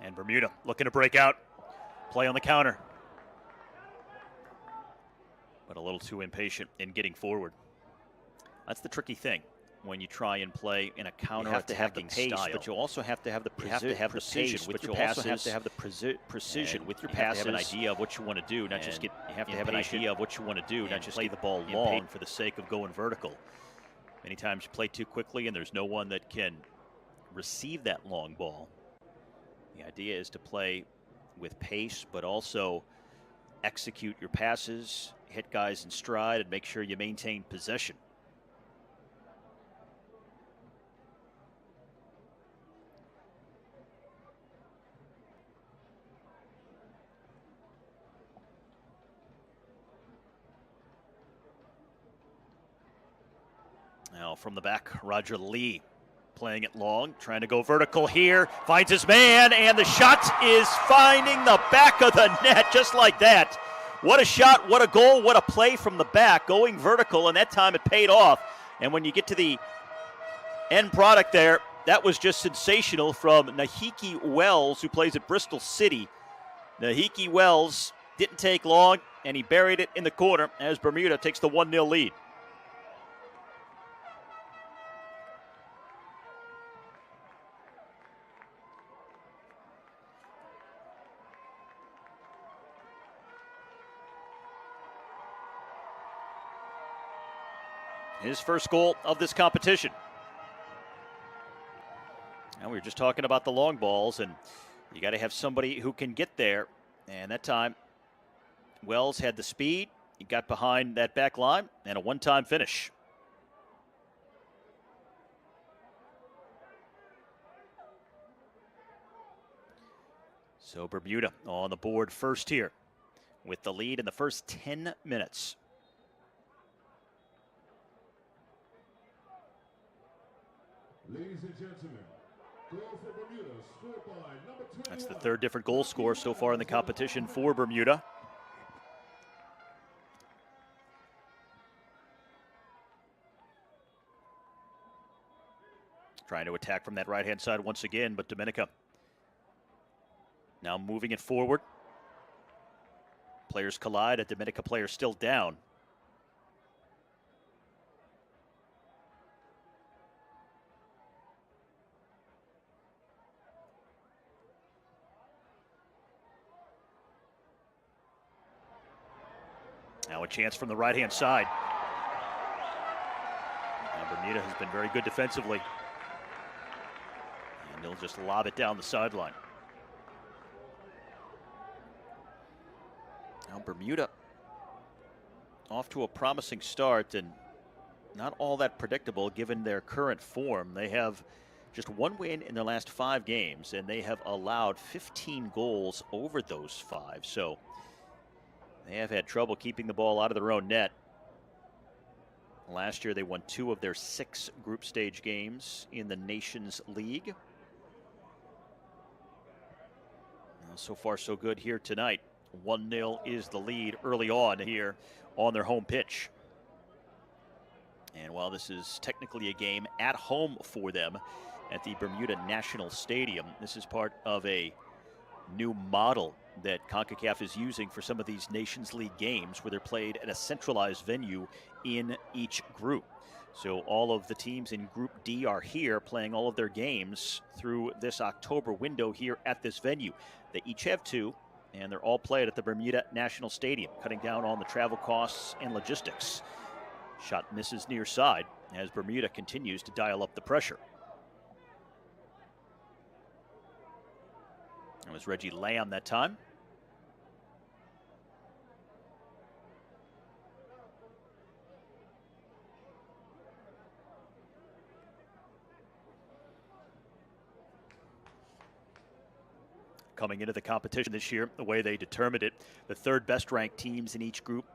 And Bermuda looking to break out, play on the counter. But a little too impatient in getting forward. That's the tricky thing when you try and play in a counter-attacking style. But you also have to have the precision with your passes. You also have to have the precision with your You passes. have to have an idea of what you want to do, not just get. You have to have an idea of what you want to do, not just play get the ball long for the sake of going vertical. Many times you play too quickly, and there's no one that can receive that long ball. The idea is to play with pace, but also execute your passes, hit guys in stride, and make sure you maintain possession. Now from the back, Roger Lee playing it long, trying to go vertical here, finds his man, and the shot is finding the back of the net just like that. What a shot, what a goal, what a play from the back, going vertical, and that time it paid off. And when you get to the end product there, that was just sensational from Niki Wells, who plays at Bristol City. Niki Wells didn't take long, and he buried it in the corner as Bermuda takes the 1-0 lead. His first goal of this competition. And we were just talking about the long balls, and you got to have somebody who can get there. And that time, Wells had the speed. He got behind that back line, and a one-time finish. So Bermuda on the board first here with the lead in the first 10 minutes. Ladies and gentlemen, goal for Bermuda, scored by number 21. That's the third different goal scorer so far in the competition for Bermuda. Trying to attack from that right-hand side once again, but Dominica now moving it forward. Players collide, a Dominica player still down. Now a chance from the right-hand side. Now Bermuda has been very good defensively. And they'll just lob it down the sideline. Now Bermuda off to a promising start and not all that predictable given their current form. They have just one win in their last 5 games, and they have allowed 15 goals over those 5. So they have had trouble keeping the ball out of their own net. Last year, they won 2 of their 6 group stage games in the Nations League. Well, so far, so good here tonight. 1-0 is the lead early on here on their home pitch. And while this is technically a game at home for them at the Bermuda National Stadium, this is part of a new model that CONCACAF is using for some of these Nations League games where they're played at a centralized venue in each group. So all of the teams in Group D are here playing all of their games through this October window here at this venue. They each have 2, and they're all played at the Bermuda National Stadium, cutting down on the travel costs and logistics. Shot misses near side as Bermuda continues to dial up the pressure. It was Reggie Lamb that time. Coming into the competition this year, the way they determined it, the 3rd best ranked teams in each group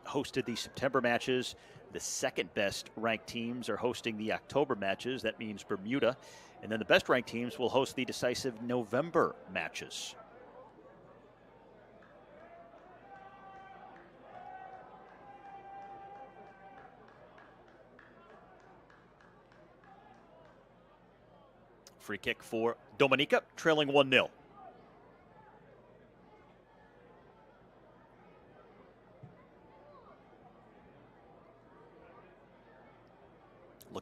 hosted the September matches. The 2nd best ranked teams are hosting the October matches. That means Bermuda. And then the best ranked teams will host the decisive November matches. Free kick for Dominica, trailing 1-0.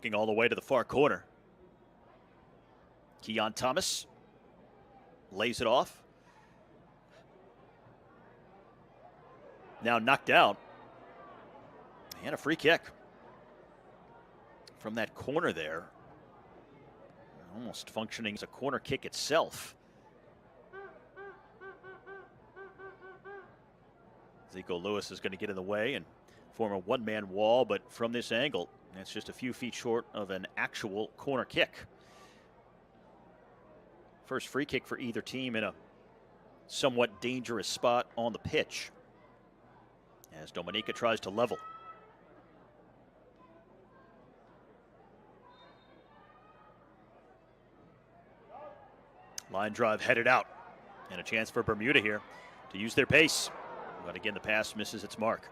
Looking all the way to the far corner. Keon Thomas lays it off. Now knocked down. And a free kick from that corner there. Almost functioning as a corner kick itself. Niki Wells is going to get in the way and form a one-man wall, but from this angle, it's just a few feet short of an actual corner kick. First free kick for either team in a somewhat dangerous spot on the pitch, as Dominica tries to level. Line drive headed out, and a chance for Bermuda here to use their pace. But again, the pass misses its mark.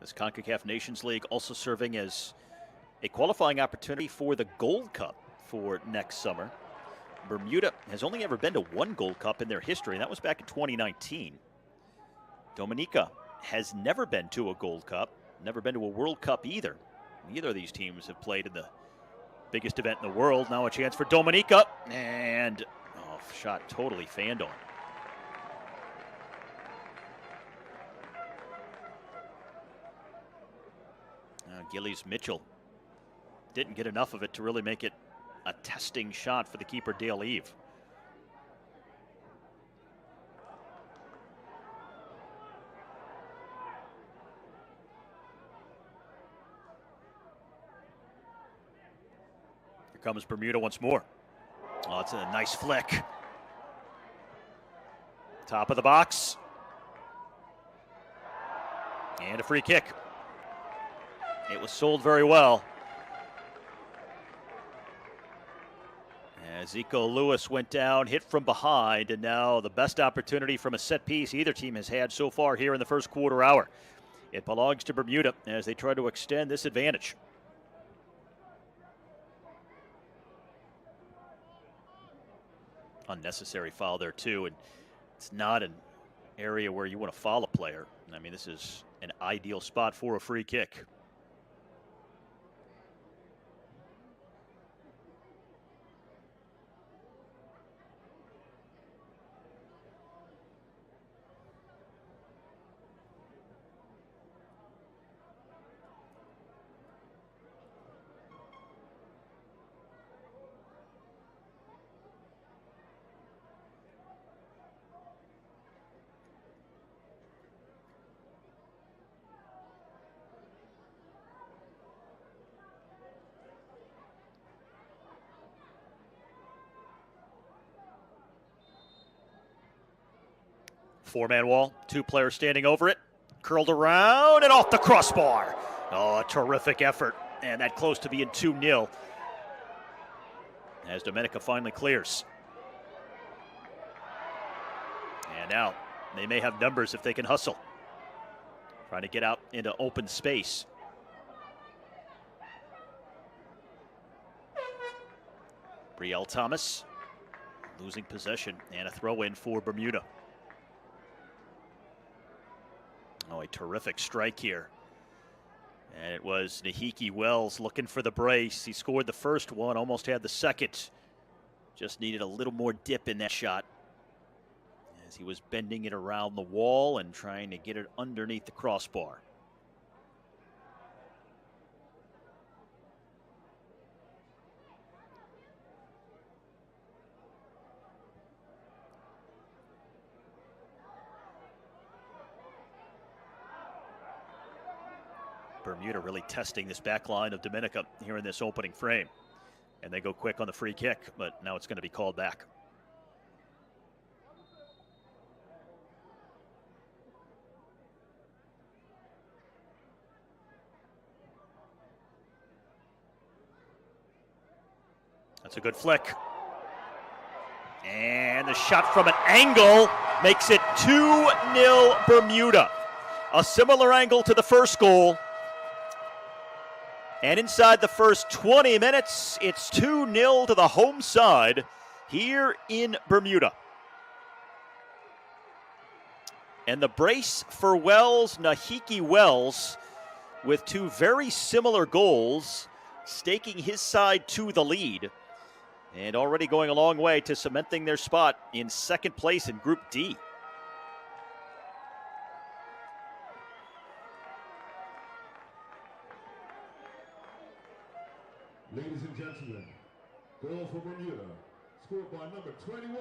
This CONCACAF Nations League also serving as a qualifying opportunity for the Gold Cup for next summer. Bermuda has only ever been to one Gold Cup in their history, and that was back in 2019. Dominica has never been to a Gold Cup, never been to a World Cup either. Neither of these teams have played in the biggest event in the world. Now a chance for Dominica, and shot totally fanned on. Gillies Mitchell didn't get enough of it to really make it a testing shot for the keeper, Dale Eve. Here comes Bermuda once more. Oh, it's a nice flick. Top of the box. And a free kick. It was sold very well. As Niki Wells went down, hit from behind, and now the best opportunity from a set piece either team has had so far here in the first quarter hour. It belongs to Bermuda as they try to extend this advantage. Unnecessary foul there too, and it's not an area where you want to foul a player. I mean, this is an ideal spot for a free kick. Four-man wall, two players standing over it, curled around and off the crossbar. Oh, a terrific effort, and that close to being 2-0 as Dominica finally clears. And now they may have numbers if they can hustle. Trying to get out into open space. Brielle Thomas losing possession, and a throw in for Bermuda. Oh, a terrific strike here. And it was Niki Wells looking for the brace. He scored the first one, almost had the second. Just needed a little more dip in that shot as he was bending it around the wall and trying to get it underneath the crossbar. Bermuda really testing this back line of Dominica here in this opening frame. And they go quick on the free kick, but now it's going to be called back. That's a good flick. And the shot from an angle makes it 2-0 Bermuda. A similar angle to the first goal. And inside the first 20 minutes, it's 2-0 to the home side here in Bermuda. And the brace for Wells, Niki Wells, with two very similar goals, staking his side to the lead. And already going a long way to cementing their spot in second place in Group D. Ladies and gentlemen, goal for Bermuda, scored by number 21.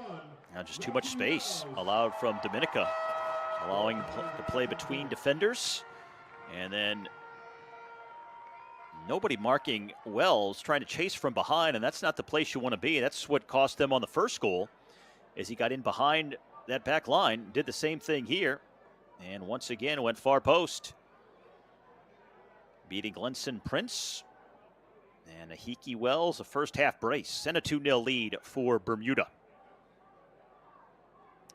Now just too much space allowed from Dominica, allowing to play between defenders. And then nobody marking Wells, trying to chase from behind, and that's not the place you want to be. That's what cost them on the first goal, as he got in behind that back line. Did the same thing here, and once again went far post, beating Glenson Prince. And Niki Wells, a first half brace, and a 2-0 lead for Bermuda.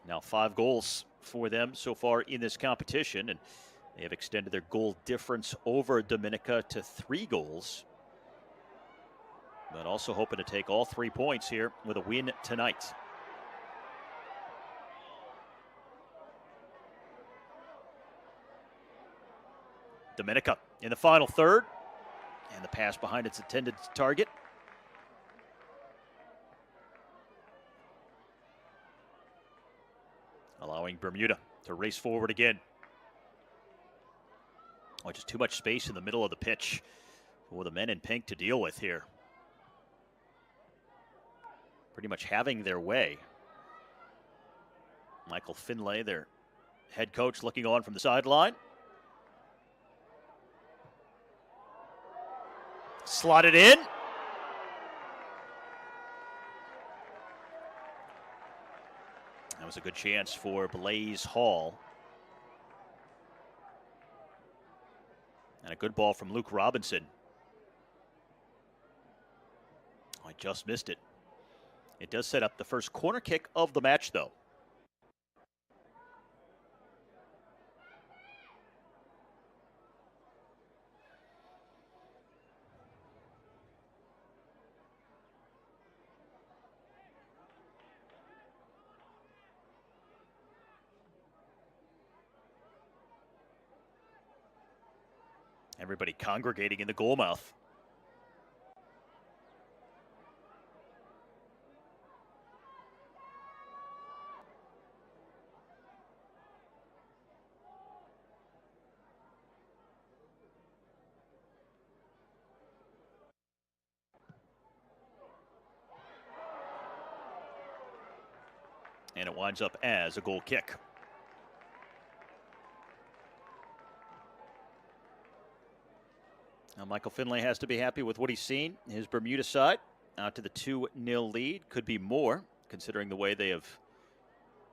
Now 5 goals for them so far in this competition, and they have extended their goal difference over Dominica to 3 goals. But also hoping to take all 3 points here with a win tonight. Dominica in the final third. And the pass behind its intended target. Allowing Bermuda to race forward again. Oh, just too much space in the middle of the pitch for the men in pink to deal with here. Pretty much having their way. Michael Finlay, their head coach, looking on from the sideline. Slotted in. That was a good chance for Blaze Hall. And a good ball from Luke Robinson. Oh, I just missed it. It does set up the first corner kick of the match, though. Everybody congregating in the goal mouth. And it winds up as a goal kick. Now Michael Finlay has to be happy with what he's seen. His Bermuda side out to the 2-0 lead. Could be more, considering the way they have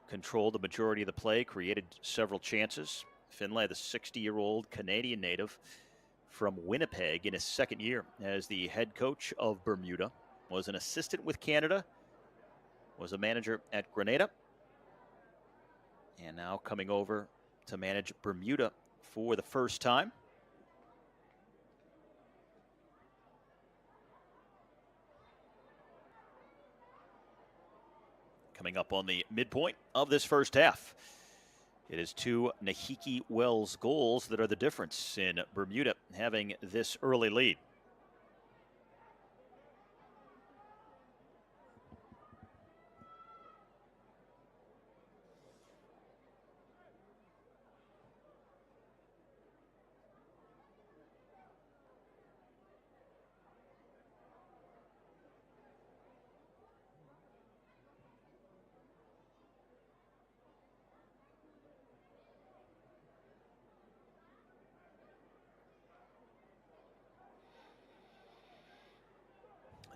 controlled the majority of the play, created several chances. Finlay, the 60-year-old Canadian native from Winnipeg, in his second year as the head coach of Bermuda, was an assistant with Canada, was a manager at Grenada, and now coming over to manage Bermuda for the first time. Coming up on the midpoint of this first half. It is 2 Niki Wells goals that are the difference in Bermuda having this early lead.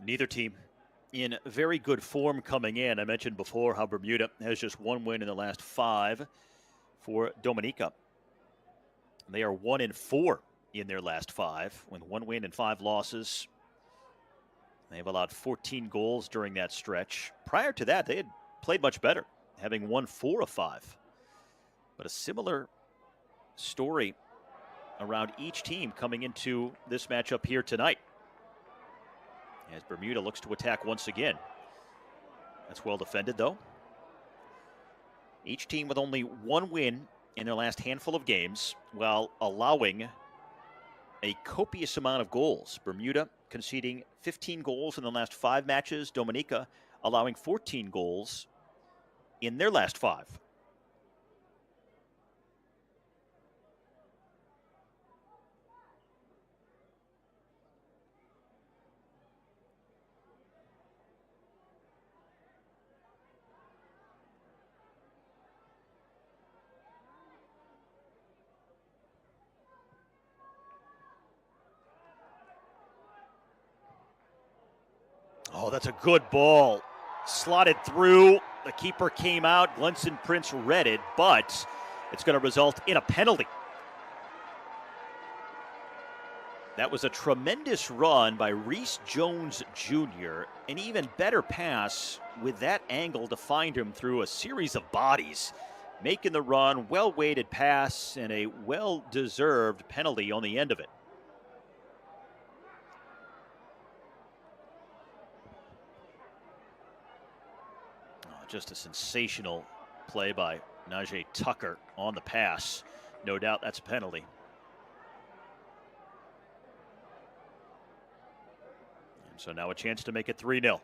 Neither team in very good form coming in. I mentioned before how Bermuda has just 1 win in the last 5 for Dominica. They are 1-4 in their last 5, with 1 win and 5 losses. They've allowed 14 goals during that stretch. Prior to that, they had played much better, having won 4 of 5. But a similar story around each team coming into this matchup here tonight. As Bermuda looks to attack once again. That's well defended, though. Each team with only one win in their last handful of games, while allowing a copious amount of goals. Bermuda conceding 15 goals in the last 5 matches. Dominica allowing 14 goals in their last 5. Oh, that's a good ball. Slotted through. The keeper came out. Glenson Prince read it, but it's going to result in a penalty. That was a tremendous run by Reese Jones Jr. An even better pass with that angle to find him through a series of bodies. Making the run, well-weighted pass, and a well-deserved penalty on the end of it. Just a sensational play by Najee Tucker on the pass. No doubt that's a penalty. And so now a chance to make it 3-0.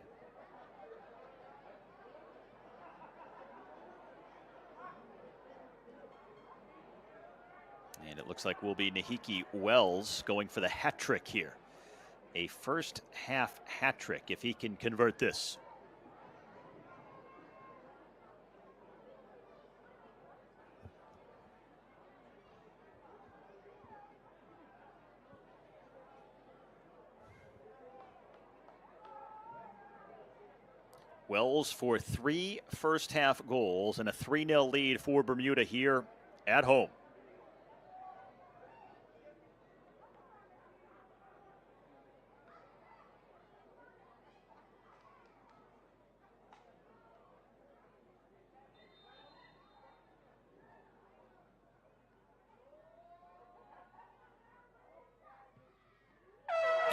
And it looks like will be Niki Wells going for the hat trick here. A first half hat trick if he can convert this. Wells for 3 first-half goals and a 3-0 lead for Bermuda here at home.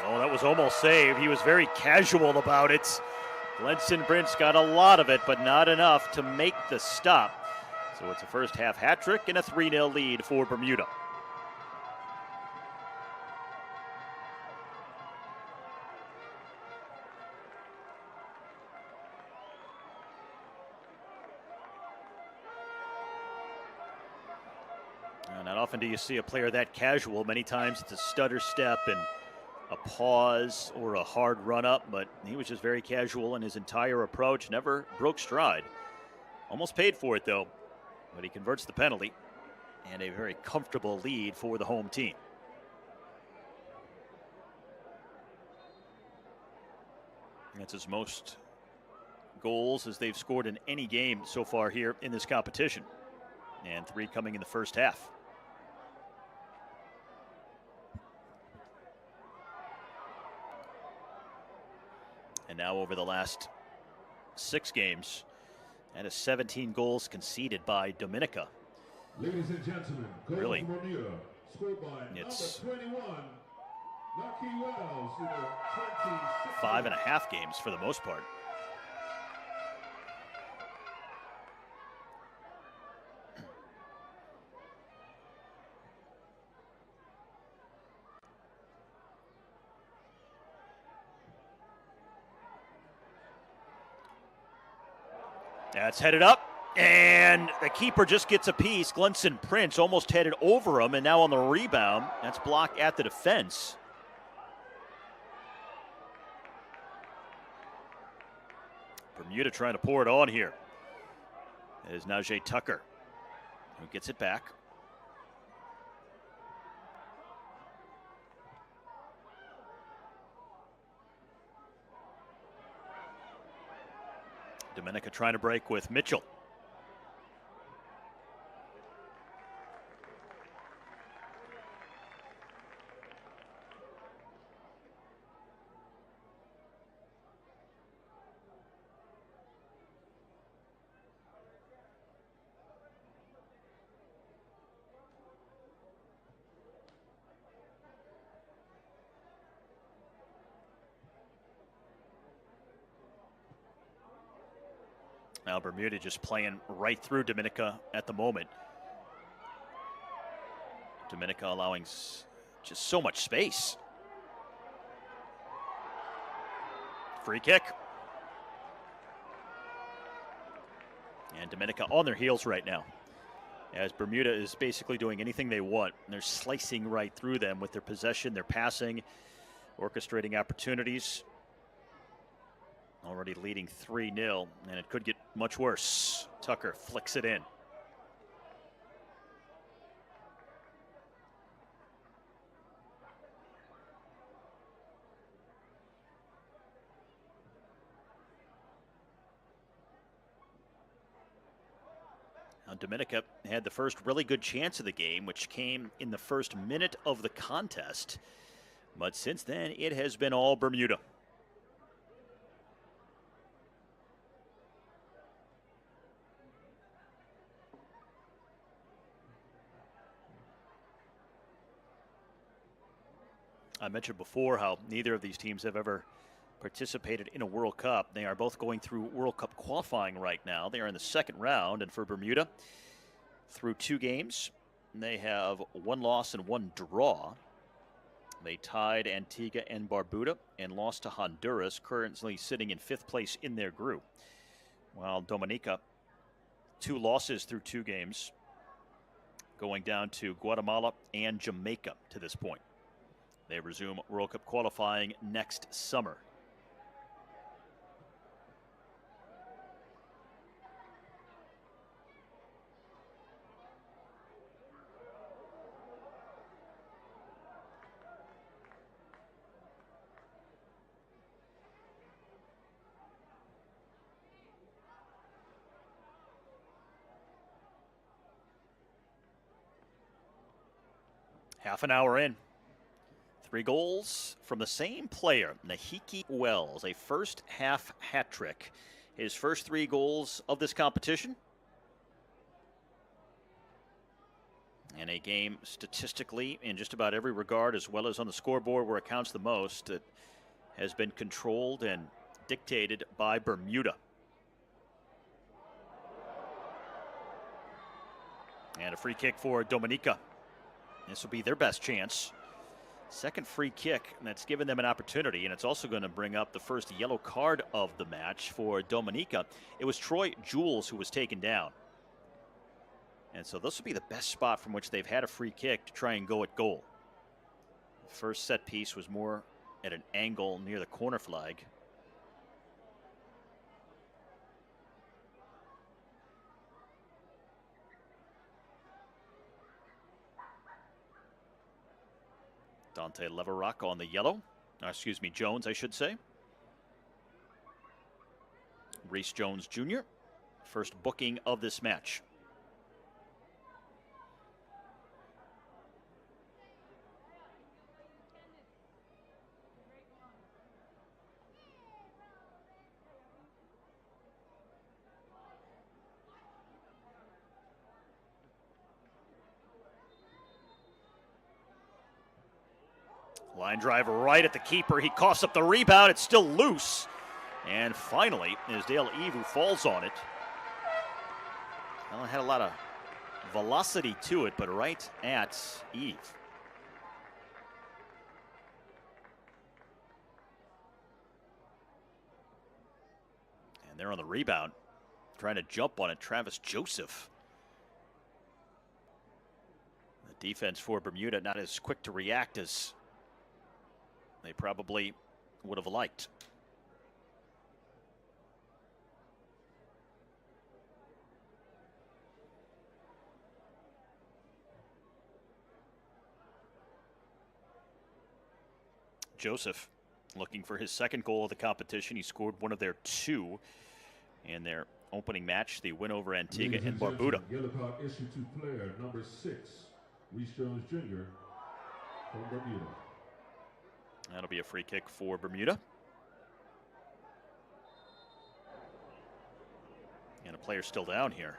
Oh, that was almost saved. He was very casual about it. Glenson Prince got a lot of it, but not enough to make the stop. So it's a first half hat trick and a 3-0 lead for Bermuda. Not often do you see a player that casual. Many times it's a stutter step and a pause or a hard run up, but he was just very casual in his entire approach, never broke stride. Almost paid for it though, but he converts the penalty and a very comfortable lead for the home team. That's his most goals as they've scored in any game so far here in this competition, and 3 coming in the first half. And now over the last 6 games, that is 17 goals conceded by Dominica. Ladies and gentlemen, really, Bermuda, scored by it's 21, Niki Wells, 5.5 games for the most part. That's headed up, and the keeper just gets a piece. Glenson Prince almost headed over him, and now on the rebound, that's blocked at the defense. Bermuda trying to pour it on here. It is Najee Tucker who gets it back. Dominica trying to break with Mitchell. Now Bermuda just playing right through Dominica at the moment. Dominica allowing just so much space. Free kick. And Dominica on their heels right now, as Bermuda is basically doing anything they want. And they're slicing right through them with their possession, their passing, orchestrating opportunities. Already leading 3-0, and it could get much worse. Tucker flicks it in. Now Dominica had the first really good chance of the game, which came in the first minute of the contest. But since then, it has been all Bermuda. I mentioned before how neither of these teams have ever participated in a World Cup. They are both going through World Cup qualifying right now. They are in the second round, and for Bermuda, through 2 games, they have 1 loss and 1 draw. They tied Antigua and Barbuda and lost to Honduras, currently sitting in 5th place in their group. While Dominica, 2 losses through 2 games, going down to Guatemala and Jamaica to this point. They resume World Cup qualifying next summer. Half an hour in. 3 goals from the same player, Niki Wells, a first half hat trick. His first 3 goals of this competition. And a game statistically, in just about every regard, as well as on the scoreboard where it counts the most, that has been controlled and dictated by Bermuda. And a free kick for Dominica. This will be their best chance. Second free kick, and that's given them an opportunity, and it's also going to bring up the first yellow card of the match for Dominica. It was Troy Jules who was taken down. And so this will be the best spot from which they've had a free kick to try and go at goal. The first set piece was more at an angle near the corner flag. Dante Leverock on the yellow. Excuse me, Jones, I should say. Reese Jones Jr., first booking of this match. Line drive right at the keeper. He coughs up the rebound. It's still loose. And finally, it is Dale Eve who falls on it. Well, it had a lot of velocity to it, but right at Eve. And they're on the rebound, trying to jump on it, Travis Joseph. The defense for Bermuda not as quick to react as they probably would have liked. Joseph looking for his second goal of the competition. He scored one of their 2 in their opening match, the win over Antigua and Barbuda. Yellow card issued to player number 6, Reese Jones Jr. from Bermuda. That'll be a free kick for Bermuda. And a player still down here.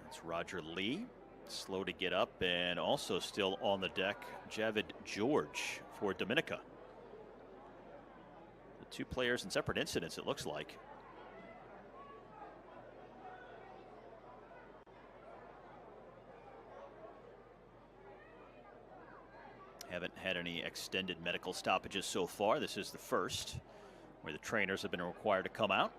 That's Roger Lee, slow to get up, and also still on the deck, Javid George for Dominica. The Two players in separate incidents, it looks like. Haven't had any extended medical stoppages so far. This is the first where the trainers have been required to come out.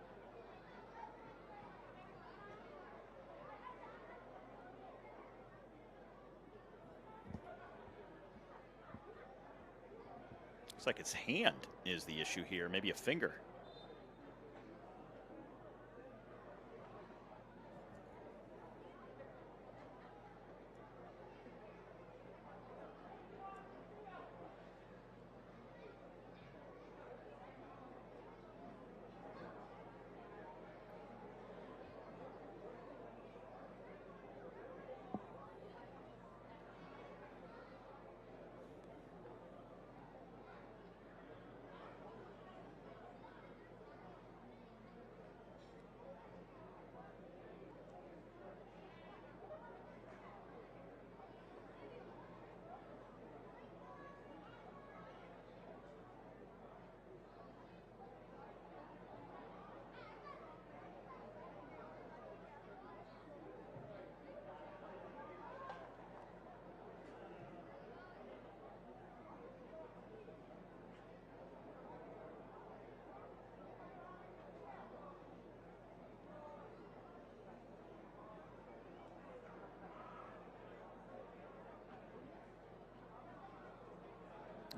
Looks like his hand is the issue here, maybe a finger.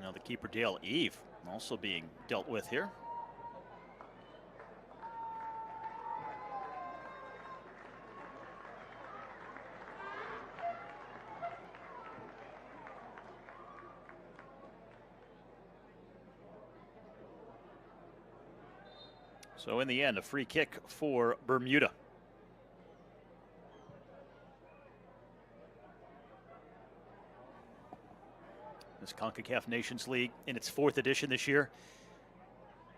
Now the keeper, Dale Eve, also being dealt with here. So in the end, a free kick for Bermuda. This CONCACAF Nations League in its 4th edition this year.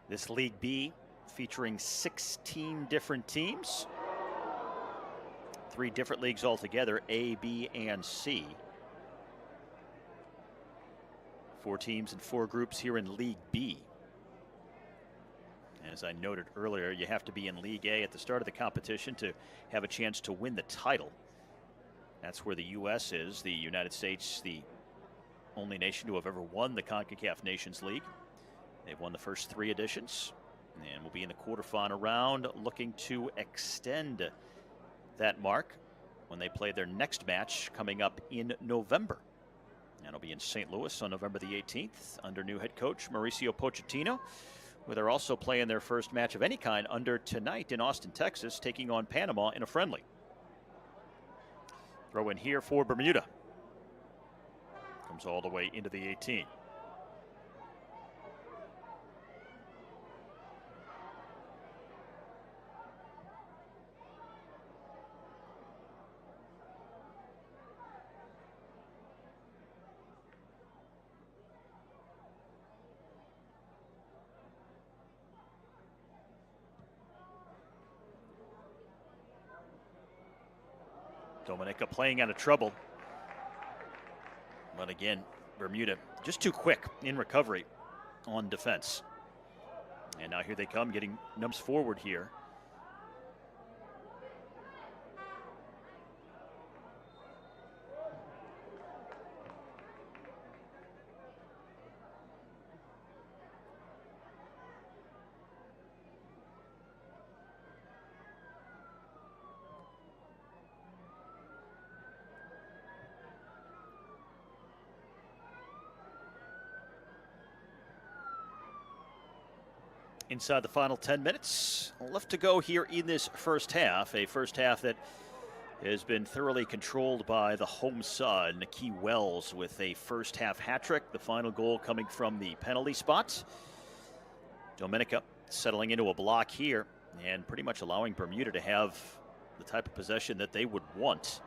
This League B featuring 16 different teams. 3 different leagues altogether, A, B, and C. 4 teams and 4 groups here in League B. As I noted earlier, you have to be in League A at the start of the competition to have a chance to win the title. That's where the U.S. is, the United States, the only nation to have ever won the CONCACAF Nations League. They've won the first 3 editions and will be in the quarterfinal round, looking to extend that mark when they play their next match coming up in November. That'll be in St. Louis on November the 18th under new head coach Mauricio Pochettino, where they're also playing their first match of any kind under tonight in Austin, Texas, taking on Panama in a friendly. Throw in here for Bermuda. Comes all the way into the 18. Dominica playing out of trouble. But again, Bermuda just too quick in recovery on defense. And now here they come, getting nubs forward here. Inside the final 10 minutes left to go here in this first half, a first half that has been thoroughly controlled by the home side. Niki Wells with a first half hat trick, the final goal coming from the penalty spot. Dominica settling into a block here and pretty much allowing Bermuda to have the type of possession that they would want.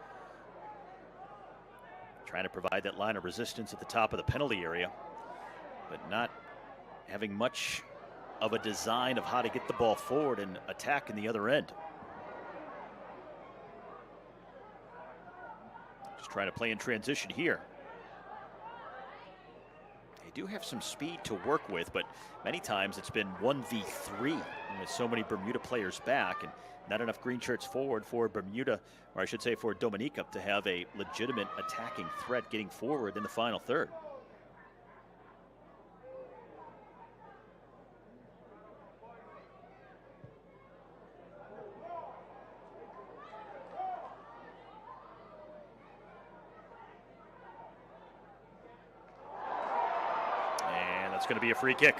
Trying to provide that line of resistance at the top of the penalty area, but not having much of a design of how to get the ball forward and attack in the other end. Just trying to play in transition here. A do have some speed to work with, but many times it's been 1v3 with so many Bermuda players back and not enough green shirts forward for Bermuda, or I should say for Dominica, to have a legitimate attacking threat getting forward in the final third. It's going to be a free kick.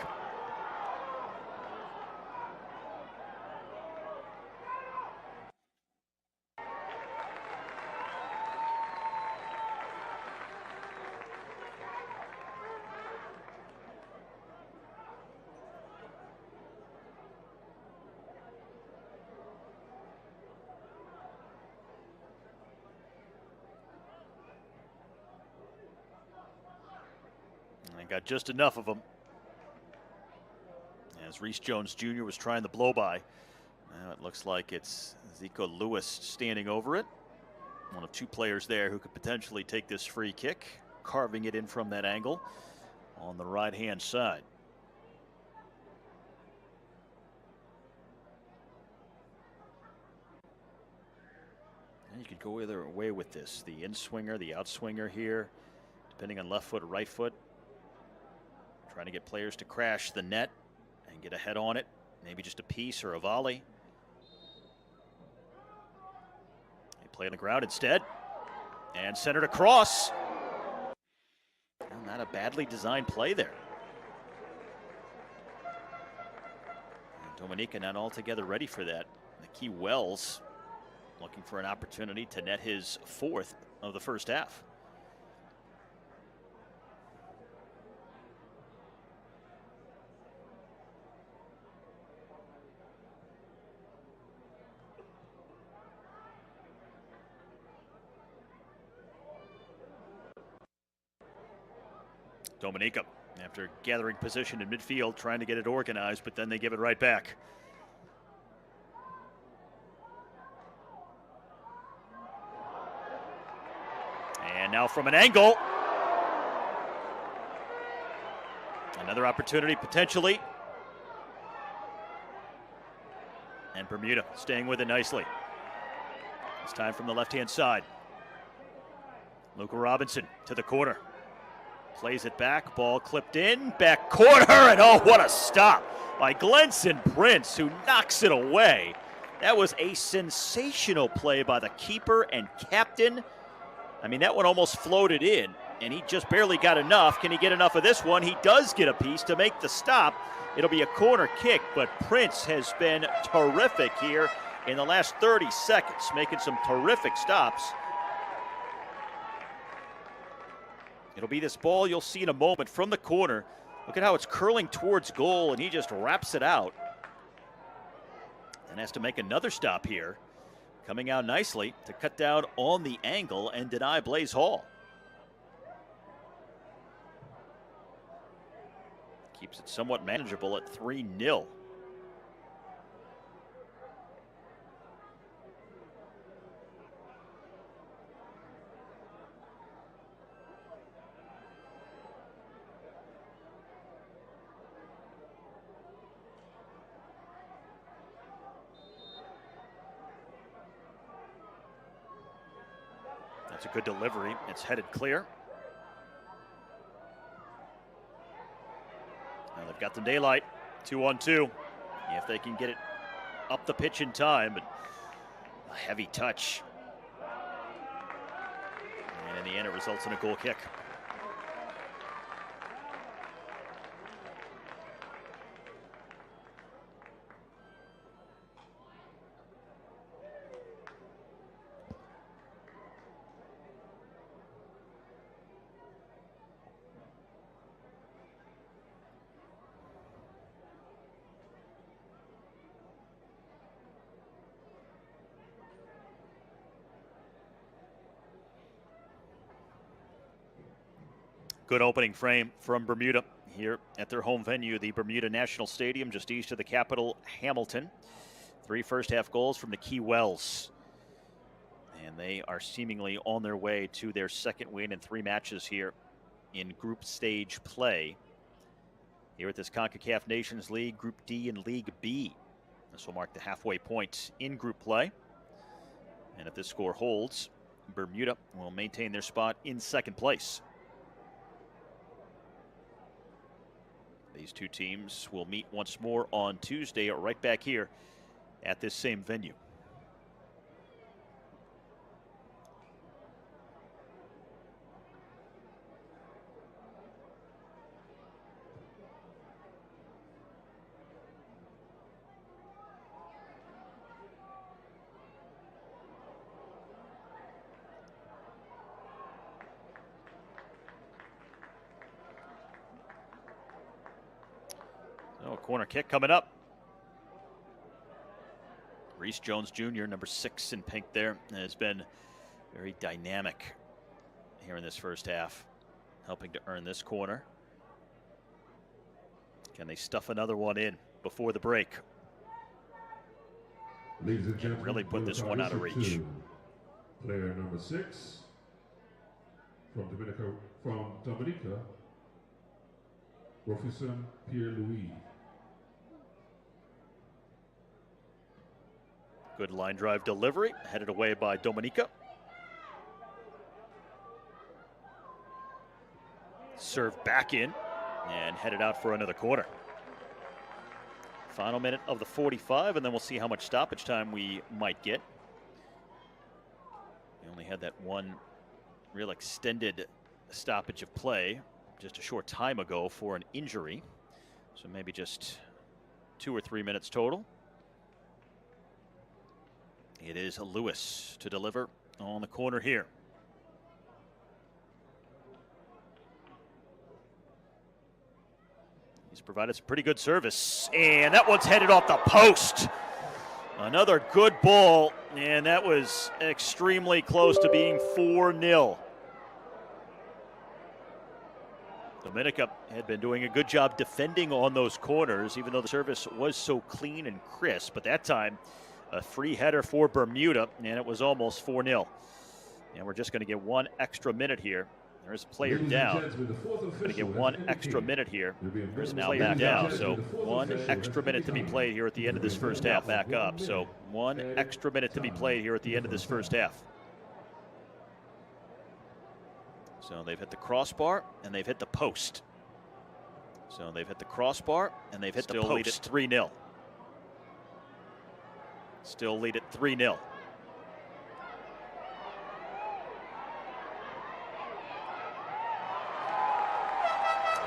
And got just enough of them. As Reese Jones Jr. was trying the blow-by. Now it looks like it's Zico Lewis standing over it. One of two players there who could potentially take this free kick, carving it in from that angle on the right-hand side. And you could go either way with this. The in-swinger, the out-swinger here, depending on left foot or right foot. Trying to get players to crash the net and get a head on it, maybe just a piece or a volley. They play on the ground instead, and centered across. Well, not a badly designed play there. And Dominica not altogether ready for that. Niki Wells looking for an opportunity to net his fourth of the first half. Dominica, after gathering position in midfield, trying to get it organized, but then they give it right back. And now from an angle. Another opportunity potentially. And Bermuda staying with it nicely. This time from the left-hand side. Luca Robinson to the corner. Plays it back, ball clipped in, back corner, and oh, what a stop by Glenson Prince, who knocks it away. That was a sensational play by the keeper and captain. I mean, that one almost floated in, and he just barely got enough. Can he get enough of this one? He does get a piece to make the stop. It'll be a corner kick, but Prince has been terrific here in the last 30 seconds, making some terrific stops. It'll be this ball you'll see in a moment from the corner. Look at how it's curling towards goal, and he just wraps it out. And has to make another stop here. Coming out nicely to cut down on the angle and deny Blaze Hall. Keeps it somewhat manageable at 3-0. That's a good delivery. It's headed clear. Now they've got the daylight, 2-on-2. If they can get it up the pitch in time, but a heavy touch. And in the end, it results in a goal kick. Good opening frame from Bermuda here at their home venue, the Bermuda National Stadium, just east of the capital, Hamilton. 3 first-half goals from Niki Wells. And they are seemingly on their way to their second win in 3 matches here in group stage play here at this CONCACAF Nations League, Group D and League B. This will mark the halfway point in group play. And if this score holds, Bermuda will maintain their spot in second place. These two teams will meet once more on Tuesday, right back here at this same venue. So a corner kick coming up. Reese Jones Jr., number 6 in pink there, has been very dynamic here in this first half, helping to earn this corner. Can they stuff another one in before the break? Ladies and gentlemen, really put this one out of reach. Player number 6 from Dominica, Professor Pierre-Louis. Good line drive delivery, headed away by Dominica. Serve back in and headed out for another corner. Final minute of the 45, and then we'll see how much stoppage time we might get. We only had that one real extended stoppage of play just a short time ago for an injury. So maybe just 2 or 3 minutes total. It is Lewis to deliver on the corner here. He's provided some pretty good service, and that one's headed off the post. Another good ball, and that was extremely close to being 4-0. Dominica had been doing a good job defending on those corners, even though the service was so clean and crisp. But that time, a free header for Bermuda, and it was almost 4-0. And we're just going to get 1 extra minute here. There's a player down. Going to get 1 extra minute here. There's now back down. So 1 extra minute to be played here at the end of this first half. Back up. So 1 extra minute to be played here at the end of this first half. So they've hit the crossbar and they've hit the post. So they've hit the crossbar and they've hit the post. Still lead at 3-0. Still lead at 3-0.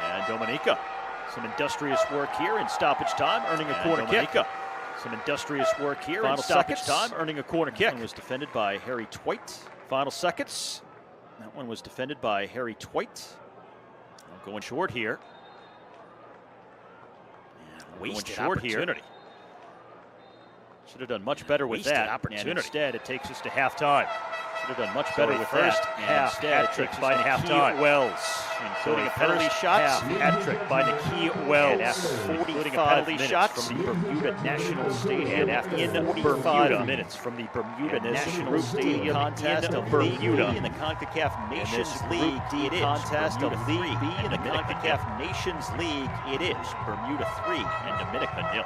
And Dominica, some industrious work here in stoppage time, earning a corner kick. Some industrious work here in stoppage time, earning a corner kick. That one was defended by Harry Twite. Final seconds. That one was defended by Harry Twite. Going short here. Wasted opportunity. Should have done much better with that. And instead, it takes us to halftime. Should have done much better with first half. Instead, it takes us to Niki Wells, including a penalty shot. Hat-trick by Niki Wells, including a penalty shot from the Bermuda National Stadium. And after 45 minutes from the Bermuda National Stadium contest of Bermuda in the CONCACAF Nations League D contest of League B in the CONCACAF Nations League. It is Bermuda 3 and Dominica 0.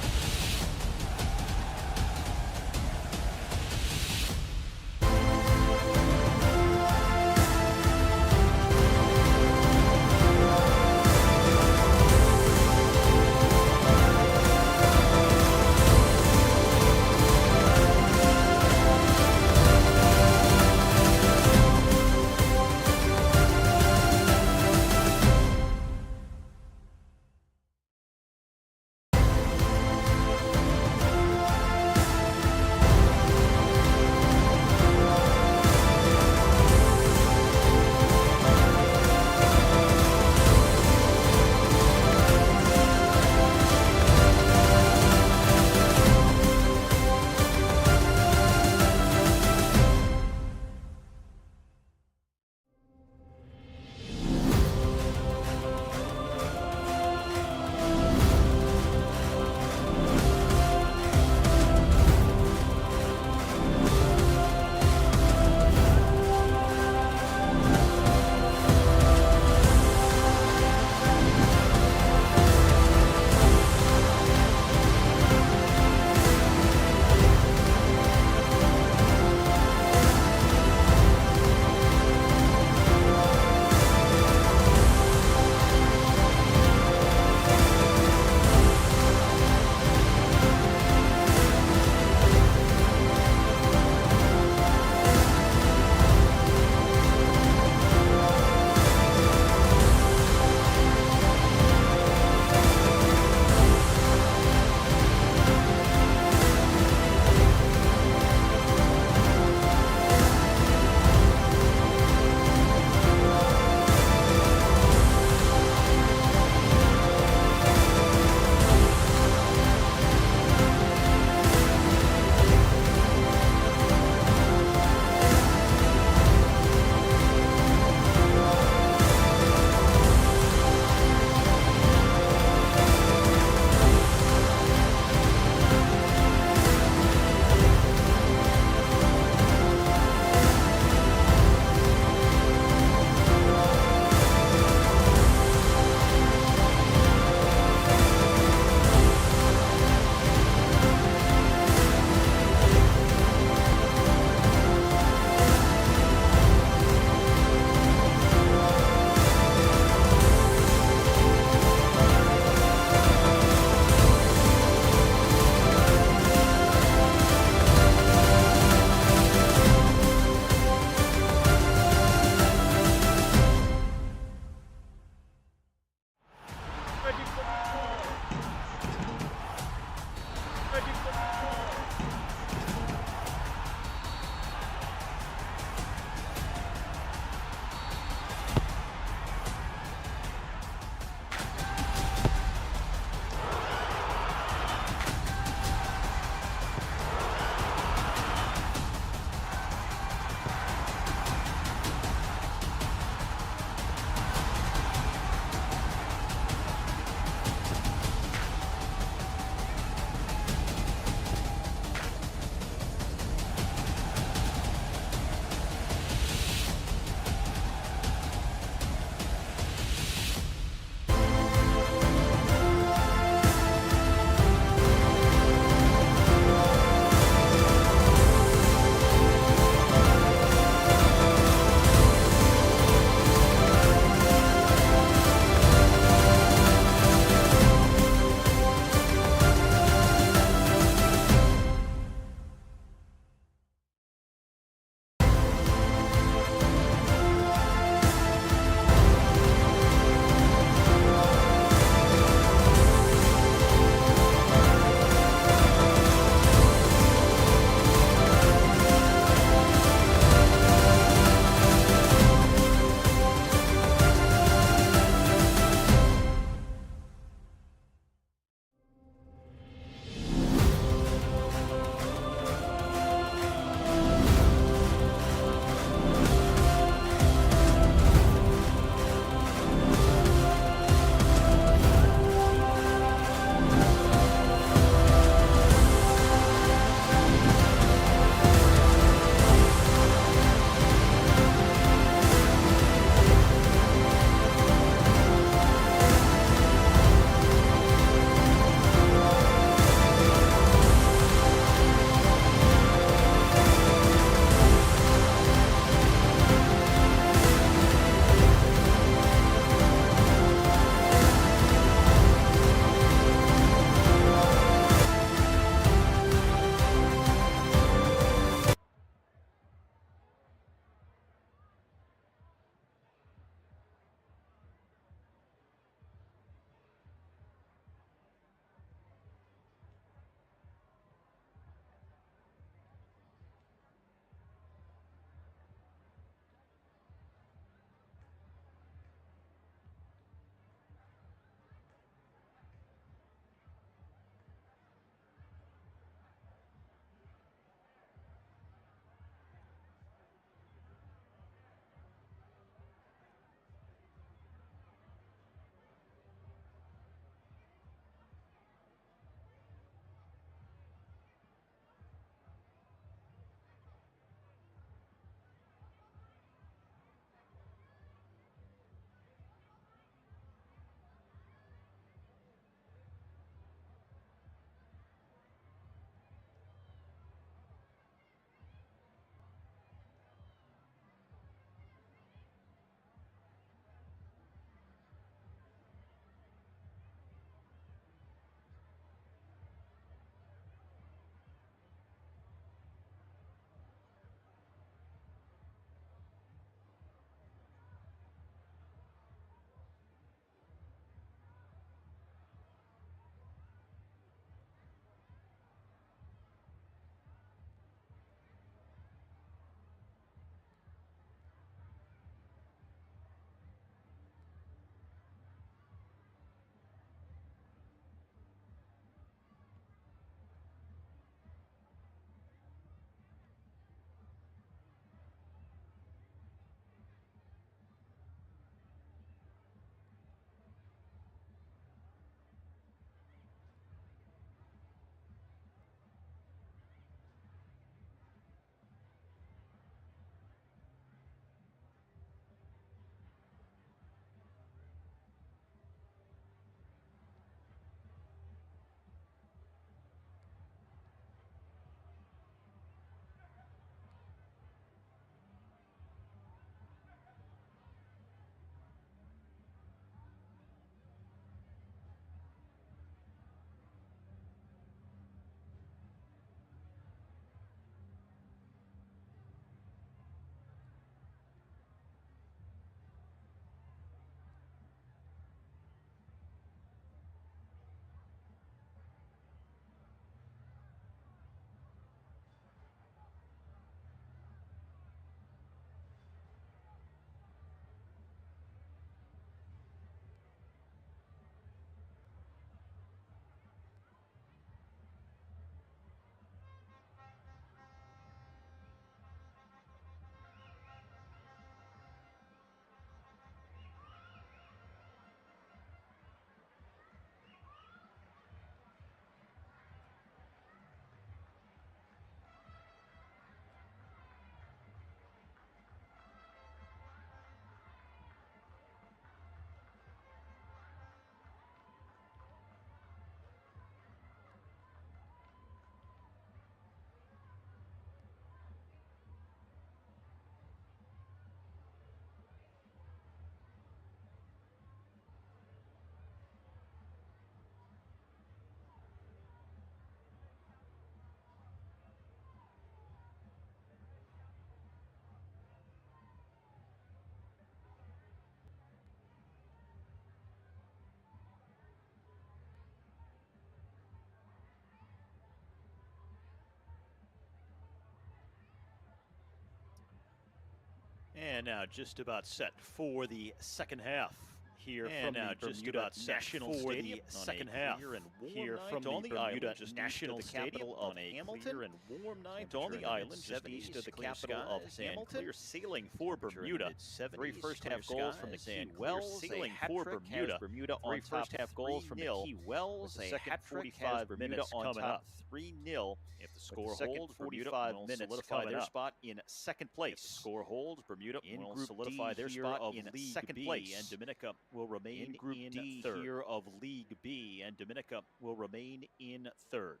And now just about set for the second half. Here from the Bermuda National Stadium the second half. Here from the Bermuda National Stadium on a clear and warm night on the island, just east of the capital of Hamilton. Clear sailing for Bermuda. 3 first-half goals from Niki Wells. Sailing for Bermuda. Bermuda on first-half goals from Niki Wells. A Second hat-trick 45 has minutes Bermuda coming on up. top. 3-0. If the score Second holds, 45 Bermuda minutes will solidify coming their up. spot in second place. If the score holds, Bermuda In will Group solidify D their here spot of in League second B, place. and Dominica will remain in Group in D third. here of League B, and Dominica will remain in third.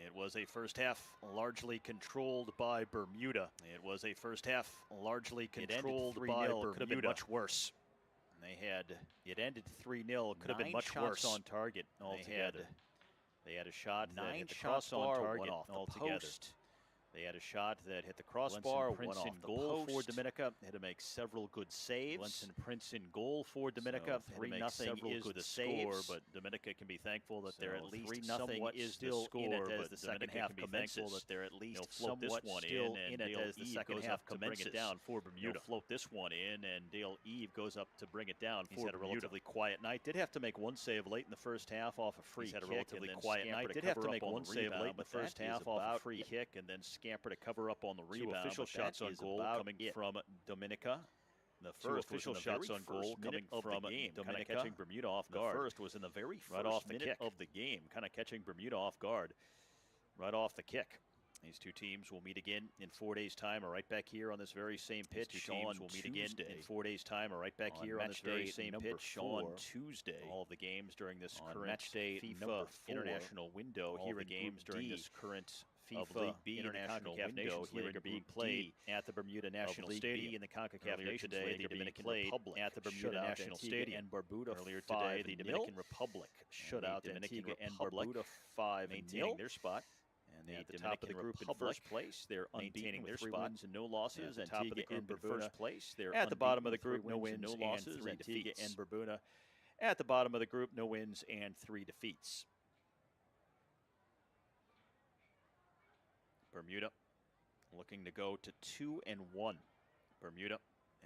It was a first half largely controlled by Bermuda. It was a first half largely controlled by Bermuda. Could have been much worse. They had it ended 3-0. Could have been much shots worse on target altogether. They had a shot that 9 hit the shots on crossbar, target went off the altogether. post. They had a shot that hit the crossbar, went off the goal post. for Dominica. Had to make several good saves. Glenson Prince in goal for Dominica. So 3-0 is good the saves. score, but Dominica can be thankful that they're at least 3-0 somewhat is still the in it score, as but the second Dominica half can be commences. thankful that they're at least Float this somewhat one still in it Dale as the Eve second goes half up to bring commences. it down for Bermuda. They'll float this one in, and Dale Eve goes up to bring it down He's for had a Bermuda. relatively quiet night. Did have to make one save late in the first half off a free He's kick. had a relatively and then quiet scamper night. to Did have to cover make up on one the save rebound, late in the but first that half is off a about free kick, and then scamper to cover up on the Two rebound. official but shots that on is goal about coming it. from Dominica. The Two first official was in the shots very on goal first coming minute from of the game. Dominica. Kind of catching Bermuda off guard. The first was in the very first right off the minute kick of the game, kind of catching Bermuda off guard right off the kick. These two teams will meet again in 4 days' time, or right back here on this very same pitch. These two teams on will meet again Tuesday. in 4 days' time, or right back On here on match this very day same number pitch 4. on Tuesday. All of the games during this On current match day FIFA number 4, international window all here the in games Group during D this current of FIFA League B international CONCACAF window Nations here League in are being Group played D at the Bermuda National League Stadium. B in the CONCACAF Earlier Nations today, League the are being Dominican played Republic at the shut Bermuda out National Antigua Stadium. and Barbuda Earlier today, the 5-0. Dominican Republic shut out Antigua and Barbuda 5-0, maintaining their spot. And at the the top of the Dominican group in Republic first place. They're maintaining unbeaten their with 3 spot. wins and no losses. At the top of the Antigua and group in Barbuda first place, they're at the bottom of the unbeaten with group, no 3 wins and no and losses. 3 Antigua defeats. and Barbuda At the bottom of the group, no wins and 3 defeats. Bermuda looking to go to 2-1. Bermuda,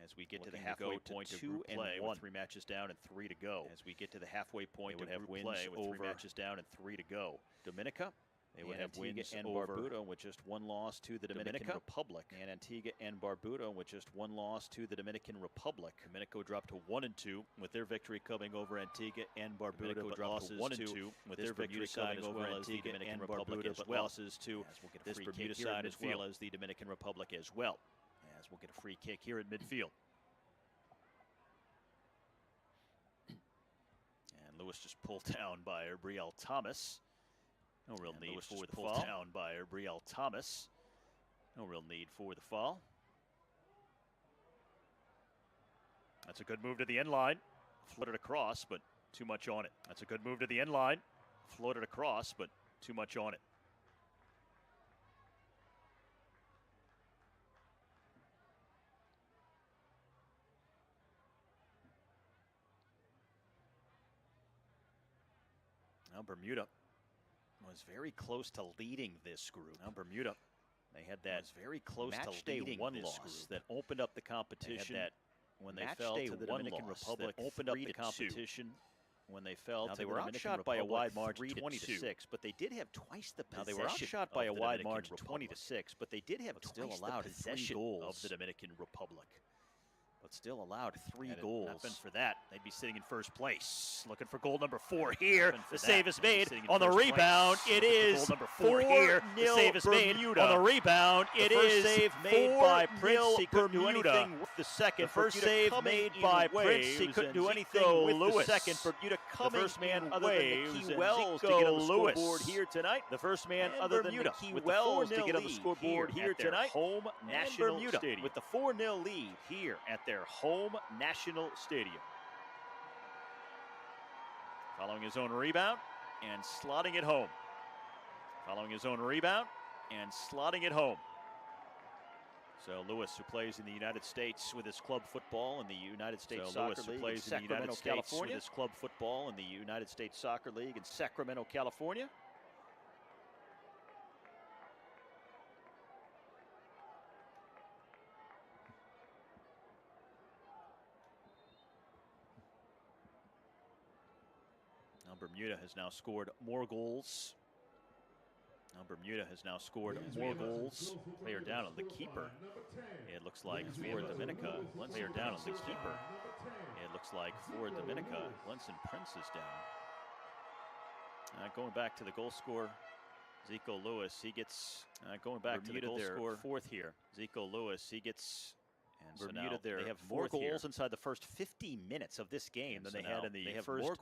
as we get to the halfway point of group play, with 3 matches down and 3 to go. As we get to the halfway point of group play, with 3 matches down and 3 to go. Dominica, they would have wins and over Barbuda with just 1 loss to the Dominican Republic. and Antigua and Barbuda with just 1 loss to the Dominican Republic. Dominica dropped to 1-2 with their victory coming over Antigua and Barbuda. Dominico but dropped to losses 1-2 with this their victory Bermuda side coming as over well as the Antigua Dominican and Republic Barbuda, as but well. losses to As we'll get a this free Bermuda kick here side in as well midfield. as the Dominican Republic as well. As we'll get a free kick here at midfield. And Lewis just pulled down by Brielle Thomas. No real need for the fall. Down by Brielle Thomas. No real need for the fall. That's a good move to the end line. Floated across, but too much on it. That's a good move to the end line. Floated across, but too much on it. Now Bermuda was very close to leading this group. Now Bermuda, they had that very close match to day leading 1 this loss group that opened up the competition. They had that when they match fell day to the 1 Dominican loss Republic, that opened up the 3-2. competition. When they fell Now to they the were Dominican outshot by a Republic, wide margin, 3-2. 20-6, but they did have twice the Now possession. they were outshot by a of the wide Dominican margin, Republic. 20-6, but they did have Still twice allowed the 3 possession goals of the Dominican Republic. but still allowed 3 Had it goals. not been for that, they'd be sitting in first place. Looking for goal number 4 here. The that, save is made sitting in on the first rebound. place. It Looking for is goal number 4 here. The 4-0 save is made Bermuda. on the rebound. It The first is save made by Prince. He couldn't do Bermuda. anything with the second. The first Bermuda save coming made in by waves, Prince. He couldn't and do anything Zico with Lewis. the second. Bermuda coming the first man in other waves, than Niki and Wells to Zico get on the Lewis. scoreboard here tonight. The first man And other Bermuda than Niki with the Wells to 4-0 get on the scoreboard here at their tonight. home And national Bermuda stadium. with the 4-0 lead here at their home national stadium. Following his own rebound and slotting it home. Following his own rebound and slotting it home. So Lewis, who plays in the United States with his club football in the United States Soccer League, who plays in the United States California, with his club football in the United States Soccer League in Sacramento, California. Now Bermuda has now scored more goals. Player down on the keeper. It looks like for Dominica. Player down on the keeper. It looks like for Dominica. Lenson Prince is down. Going back to the goal scorer, Zico Lewis. He gets going back Bermuda to the goal scorer, fourth here. Zico Lewis. He gets. And so Bermuda, they have more goals inside the first 50 minutes of this game than they had in the first